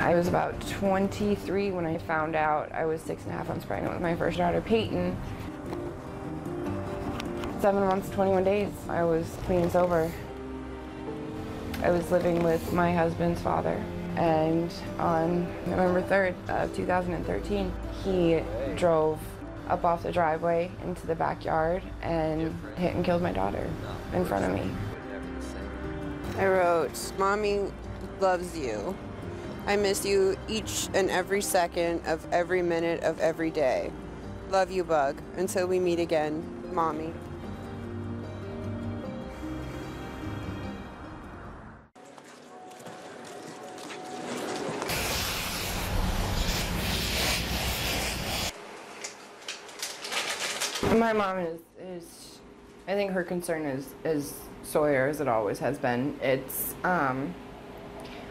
I was about 23 when I found out I was 6.5 months pregnant with my first daughter, Peyton. 7 months, 21 days, I was clean and sober. I was living with my husband's father, and on November 3rd of 2013, he drove up off the driveway into the backyard and hit and killed my daughter in front of me. I wrote, "Mommy loves you. I miss you each and every second of every minute of every day. Love you, Bug. Until we meet again, Mommy." My mom is I think her concern is Sawyer, as it always has been. It's,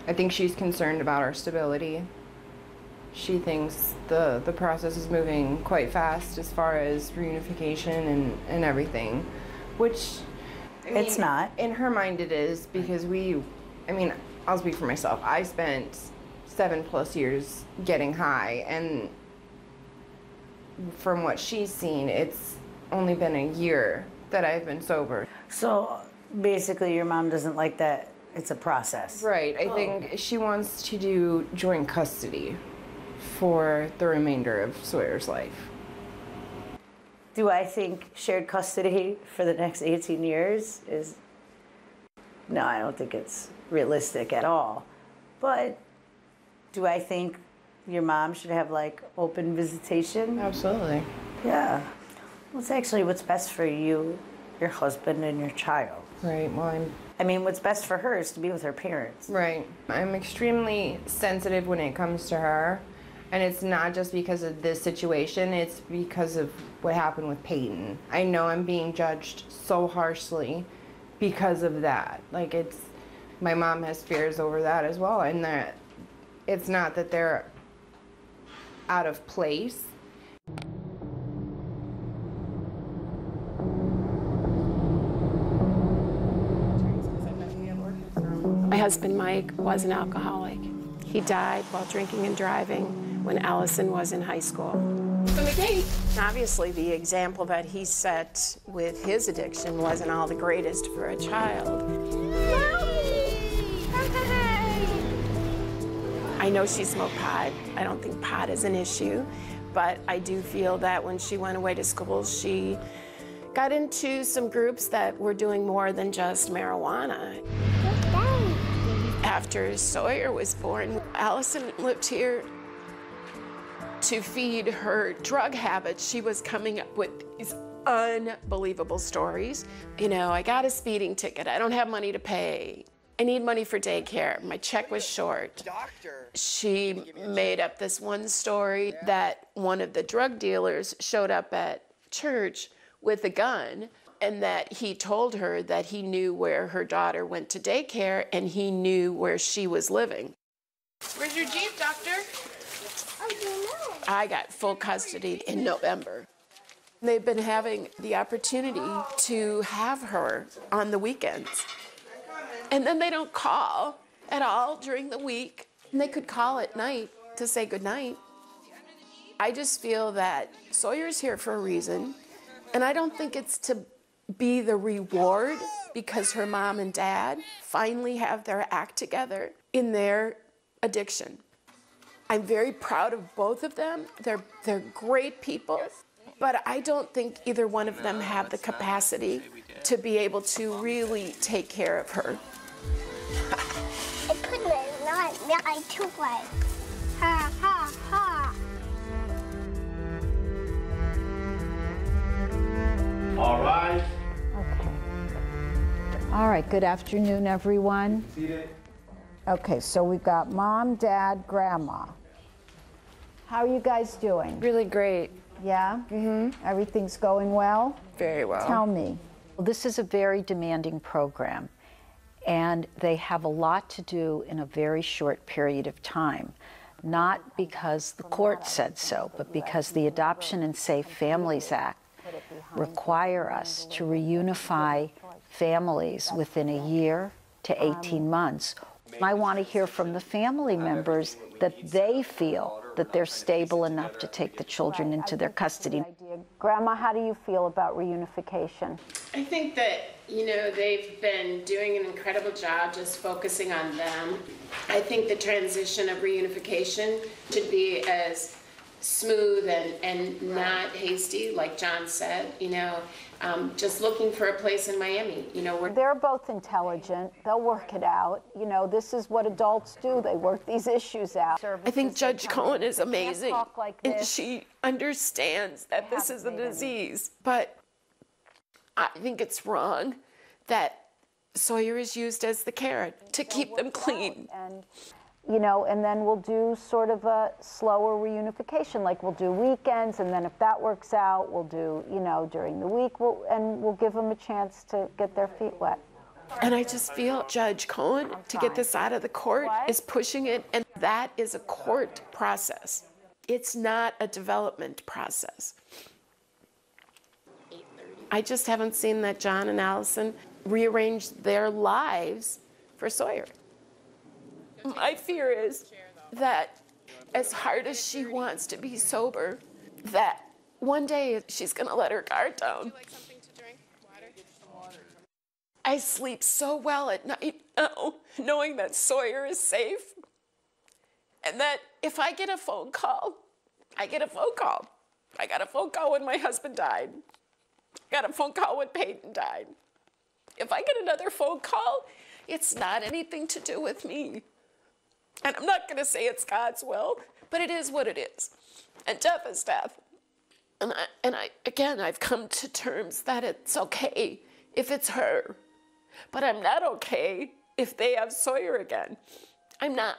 I think she's concerned about our stability. She thinks the process is moving quite fast as far as reunification and everything, which, I mean, it's not. In her mind it is, because I mean, I'll speak for myself. I spent 7+ years getting high, and from what she's seen, it's only been a year that I've been sober. So basically your mom doesn't like that it's a process. Right. I think she wants to do joint custody for the remainder of Sawyer's life. Do I think shared custody for the next 18 years is... No, I don't think it's realistic at all. But do I think your mom should have, like, open visitation? Absolutely. Yeah. Well, it's actually what's best for you, your husband, and your child. Right. Well, I mean, what's best for her is to be with her parents. Right. I'm extremely sensitive when it comes to her, and it's not just because of this situation, it's because of what happened with Peyton. I know I'm being judged so harshly because of that. Like, it's, my mom has fears over that as well, and that it's not that they're out of place. My husband, Mike, was an alcoholic. He died while drinking and driving when Allison was in high school. Obviously, the example that he set with his addiction wasn't all the greatest for a child. I know she smoked pot. I don't think pot is an issue, but I do feel that when she went away to school, she got into some groups that were doing more than just marijuana. After Sawyer was born, Allison lived here to feed her drug habits. She was coming up with these unbelievable stories. You know, I got a speeding ticket. I don't have money to pay. I need money for daycare. My check was short. She made up this one story that one of the drug dealers showed up at church with a gun, and that he told her that he knew where her daughter went to daycare and he knew where she was living. Where's your Jeep, doctor? I don't know. I got full custody in November. They've been having the opportunity to have her on the weekends. And then they don't call at all during the week. And they could call at night to say goodnight. I just feel that Sawyer's here for a reason. And I don't think it's to be the reward because her mom and dad finally have their act together in their addiction. I'm very proud of both of them. They're great people, but I don't think either one of them have the capacity to be able to really take care of her. I put my not I took my ha ha ha. All right. Okay. All right, good afternoon, everyone. Okay, so we've got Mom, Dad, Grandma. How are you guys doing? Really great. Yeah? Everything's going well? Very well. Tell me. Well, this is a very demanding program, and they have a lot to do in a very short period of time. Not because the court said so, but because the Adoption and Safe Families Act require us to reunify families within a year to 18 months, I want to hear from the family members that they feel that they're stable enough to take the children into their custody. Grandma, how do you feel about reunification? I think that, they've been doing an incredible job just focusing on them. I think the transition of reunification should be as smooth and not hasty, like John said, just looking for a place in Miami, They're both intelligent. They'll work it out. This is what adults do. They work these issues out. I think Judge Cohen is amazing, and she understands that this is a disease, but I think it's wrong that Sawyer is used as the carrot to keep them clean. And then we'll do sort of a slower reunification, like we'll do weekends, and then if that works out, we'll do, during the week, we'll give them a chance to get their feet wet. And I just feel Judge Cohen, to get this out of the court, is pushing it, and that is a court process. It's not a development process. I just haven't seen that John and Allison rearrange their lives for Sawyer. My fear is that as hard as she wants to be sober, that one day she's going to let her guard down. Would you like something to drink? Water? I sleep so well at night now, knowing that Sawyer is safe, and that if I get a phone call, I get a phone call. I got a phone call when my husband died. I got a phone call when Peyton died. If I get another phone call, it's not anything to do with me. And I'm not going to say it's God's will, but it is what it is. And death is death. And again, I've come to terms that it's okay if it's her. But I'm not okay if they have Sawyer again. I'm not.